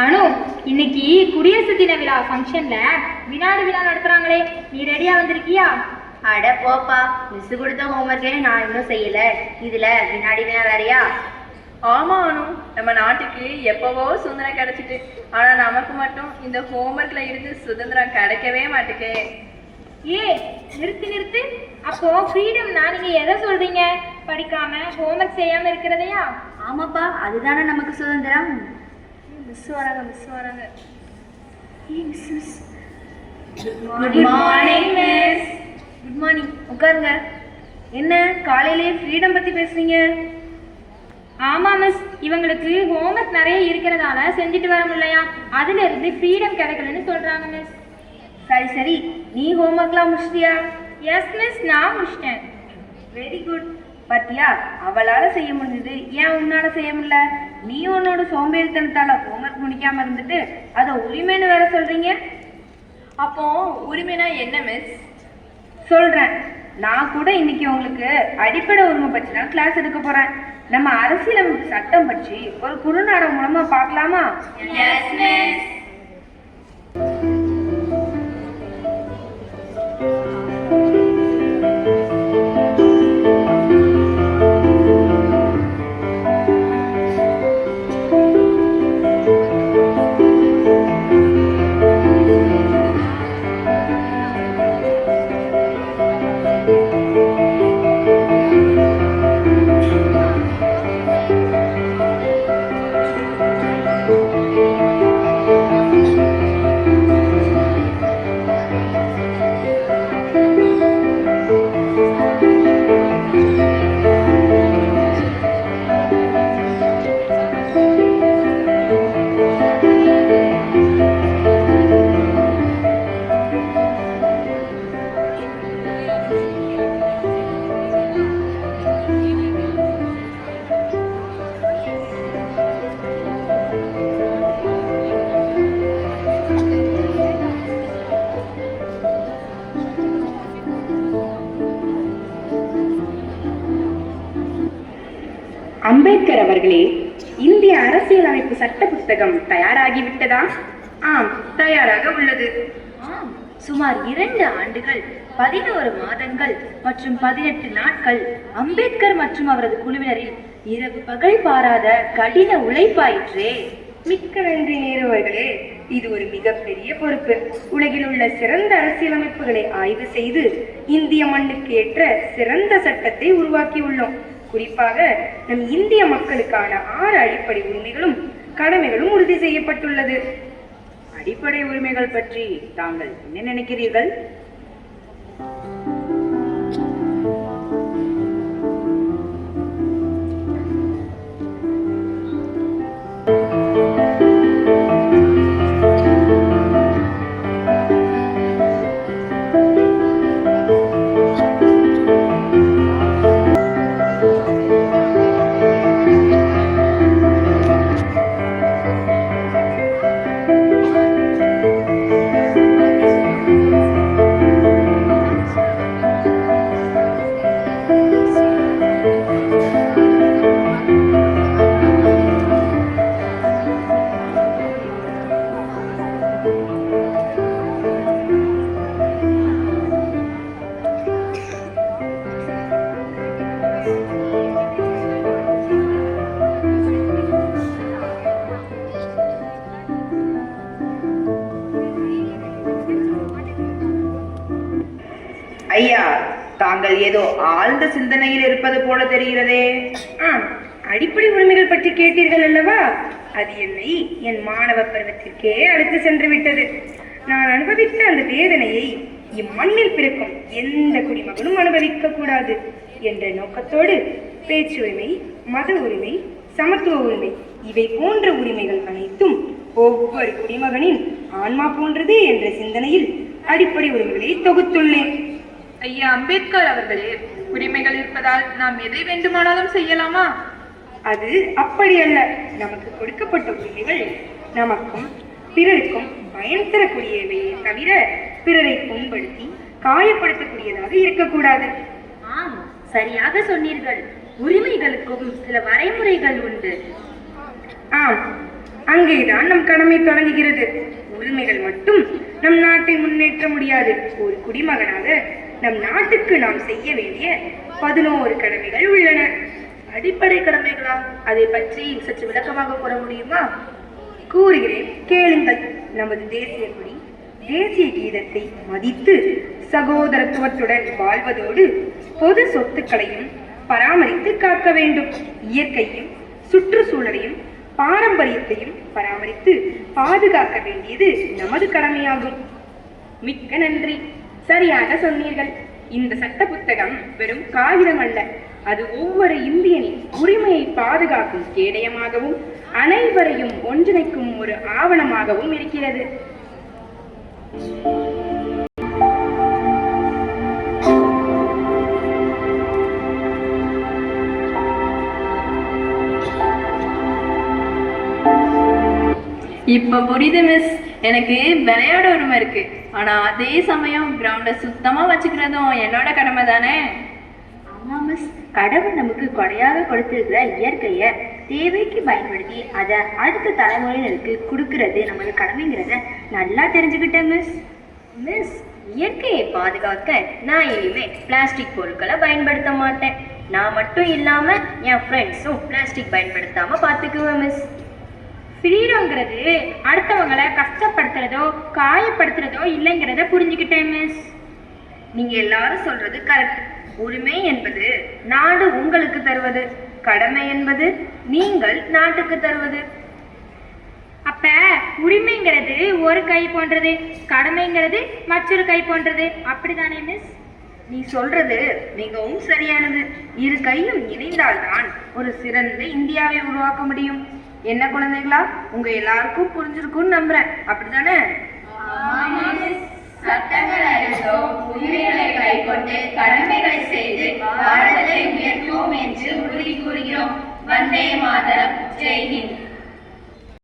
அனு, இன்னைக்கு குடியரசு தின விழா ஃபங்க்ஷன்ல வினாடி விழா நடத்துறாங்களே, நீ ரெடியா வந்திருக்கியா? அட போப்பா, மிஸ் கொடுத்த ஹோம்ஒர்க்கே நான் இன்னும் செய்யல, இதுல வினாடி வினா வேறையா? ஆமா அனு, நம்ம நாட்டுக்கு எப்பவோ சுதந்திரம் கிடைச்சிட்டு, ஆனா நமக்கு மட்டும் இந்த ஹோம்ஒர்க்ல இருந்து சுதந்திரம் கிடைக்கவே மாட்டுக்கே. நிறுத்து. அப்போ ஃப்ரீடம்னா நீங்க எதை சொல்றீங்க? படிக்காம ஹோம்ஒர்க் செய்யாம இருக்கிறதையா? ஆமாப்பா, அதுதானே நமக்கு சுதந்திரம். மிஸ் வராங்க. Good morning miss. Good morning, உட்காருங்க. என்ன காலையிலேயே ஃப்ரீடம் பத்தி பேசுறீங்க? ஆமா மிஸ், இவங்களுக்கு ஹோம்ஒர்க் நிறைய இருக்கிறதால செஞ்சுட்டு வர முடியலையா, அதுல இருந்து ஃப்ரீடம் கிடைக்கலன்னு சொல்றாங்க மிஸ். சரி, நீ ஹோம்ஒர்க்லாம் முடிச்சிட்டியா? எஸ் மிஸ், நான் முடிச்சிட்டேன். Very good. பாத்தியா, அவளால செய்ய முடிஞ்சது, ஏன் உன்னால செய்ய முடியல? நீ உன்னோட சோம்பேறித்தனத்தால ஹோம்ஒர்க் முடிக்காம இருந்துட்டு அதை உரிமைன்னு வேற சொல்றீங்க. அப்போ உரிமைனா என்ன மிஸ்? சொல்றேன். நான் கூட இன்னைக்கு உங்களுக்கு அடிப்படை உரிமை பற்றி தான் கிளாஸ் எடுக்க போறேன். நம்ம அரசியலமைப்பு சட்டம் பற்றி ஒரு குறுநாடகம் மூலமா பார்க்கலாமா? Yes miss. அம்பேத்கர் அவர்களே, இந்திய அரசியலமைப்பு சட்ட புத்தகம் தயாராகிவிட்டதா? ஆம், தயாராக உள்ளது. சுமார் 2 ஆண்டுகள் 11 மாதங்கள் மற்றும் 18 நாட்கள் அம்பேத்கர் மற்றும் அவரது குழுவினரில் இரவு பகல் பாராத கடின உழைப்பாயிற்றே. மிக்க நன்றி நேருவர்களே. இது ஒரு மிகப்பெரிய பொறுப்பு. உலகில் உள்ள சிறந்த அரசியலமைப்புகளை ஆய்வு செய்து இந்திய மண்ணுக்கு ஏற்ற சிறந்த சட்டத்தை உருவாக்கியுள்ளோம். குறிப்பாக நம் இந்திய மக்களுக்கான 6 அடிப்படை உரிமைகளும் கடமைகளும் உறுதி செய்யப்பட்டுள்ளது. அடிப்படை உரிமைகள் பற்றி தாங்கள் என்ன நினைக்கிறீர்கள்? ஐயா, தாங்கள் ஏதோ ஆழ்ந்த சிந்தனையில் இருப்பது போல தெரிகிறதே. அடிப்படை உரிமைகள் பற்றி கேட்டீர்கள் அல்லவா? அது என்னை என் மாணவ பருவத்திற்கே அழைத்து சென்று விட்டது. நான் அனுபவித்த அந்த வேதனையை இம்மண்ணில் பிறக்கும் எந்த குடிமகனும் அனுபவிக்க கூடாது என்ற நோக்கத்தோடு பேச்சுரிமை, மத உரிமை, சமத்துவ உரிமை இவை போன்ற உரிமைகள் அனைத்தும் ஒவ்வொரு குடிமகனின் ஆன்மா போன்றது என்ற சிந்தனையில் அடிப்படை உரிமைகளை தொகுத்துள்ளேன். ஐயா அம்பேத்கர் அவர்களே, உரிமைகள் இருப்பதால் நாம் எதை வேண்டுமானாலும் செய்யலாமா? அது அப்படி அல்ல. நமக்கு கொடுக்கப்பட்ட உரிமைகள் நமக்கும் பிறருக்கும் பயன் தரக்கூடியவையே தவிர பிறரை புண்படுத்தி காயப்படுத்தக்கூடியதாக இருக்கக்கூடாது. சரியாக சொன்னீர்கள். உரிமைகளுக்கும் சில வரைமுறைகள் உண்டு. ஆம், அங்கேதான் நம் கடமை தொடங்குகிறது. உரிமைகள் மட்டும் நம் நாட்டை முன்னேற்ற முடியாது. ஒரு குடிமகனாக நம் நாட்டுக்கு நாம் செய்ய வேண்டிய 11 கடமைகள் உள்ளன. அடிப்படை கடமைகளா? அதை பற்றி சற்று விளக்கமாக கூற முடியுமா? கூறுகிறேன், கேளுங்கள். நமது தேசிய கொடி, தேசிய கீதத்தை மதித்து சகோதரத்துவத்துடன் வாழ்வதோடு பொது சொத்துக்களையும் பராமரித்து காக்க வேண்டும். இயற்கையும் சுற்றுச்சூழலையும் பாரம்பரியத்தையும் பராமரித்து பாதுகாக்க வேண்டியது நமது கடமையாகும். மிக்க நன்றி, சரியாக சொன்னீர்கள். இந்த சட்ட புத்தகம் வெறும் காகிதம் அல்ல, அது ஒவ்வொரு இந்தியனின் உரிமையை பாதுகாக்கும் கேடயமாகவும் அனைவரையும் ஒன்றிணைக்கும் ஒரு ஆவணமாகவும் இருக்கிறது. இப்ப புரியுது மிஸ். எனக்கு விளையாட உரிமை இருக்கு, ஆனா அதே சமயம் கிரவுண்டை சுத்தமா வச்சுக்கிறதும் என்னோட கடமை தானே. ஆமா மிஸ், கடவுள் நமக்கு கொடையாக கொடுத்திருக்கிற இயற்கையை தேவைக்கு பயன்படுத்தி அதை அடுத்த தலைமுறையினருக்கு கொடுக்கறது நமது கடமைங்கிறத நல்லா தெரிஞ்சுக்கிட்டேன் மிஸ். மிஸ், இயற்கையை பாதுகாக்க நான் இனிமே பிளாஸ்டிக் பொருட்களை பயன்படுத்த மாட்டேன். நான் மட்டும் இல்லாம என் ஃப்ரெண்ட்ஸும் பிளாஸ்டிக் பயன்படுத்தாம பார்த்துக்குவேன் மிஸ். ஃப்ரீடம்ங்கிறது அடுத்தவங்களை கஷ்டப்படுத்துறதோ காயப்படுத்துறதோ இல்லைங்கிறத புரிஞ்சுக்கிட்டேன் மிஸ். நீங்க எல்லாரும் சொல்றது கரெக்ட். உரிமை என்பது நாடு உங்களுக்கு தருவது, கடமை என்பது நீங்கள் நாட்டுக்கு தருவது. அப்ப உரிமைங்கிறது ஒரு கை போன்றது, கடமைங்கிறது மற்றொரு கை போன்றது, அப்படிதானே மிஸ்? நீ சொல்றது மிகவும் சரியானது. இரு கையும் இணைந்தால்தான் ஒரு சிறந்த இந்தியாவை உருவாக்க முடியும். என்ன குழந்தைகளா, உங்க எல்லாருக்கும் புரிஞ்சிருக்கும்னு நம்புறேன், அப்படித்தானே? சட்டங்கள் அறிந்தோம், உரிமைகளை கைக்கொண்டு கடமைகளை செய்து பாரதத்தை உயர்த்துவோம் என்று உறுதி கூறுகிறோம். வந்தே மாதரம். ஜெய் ஹிந்த்.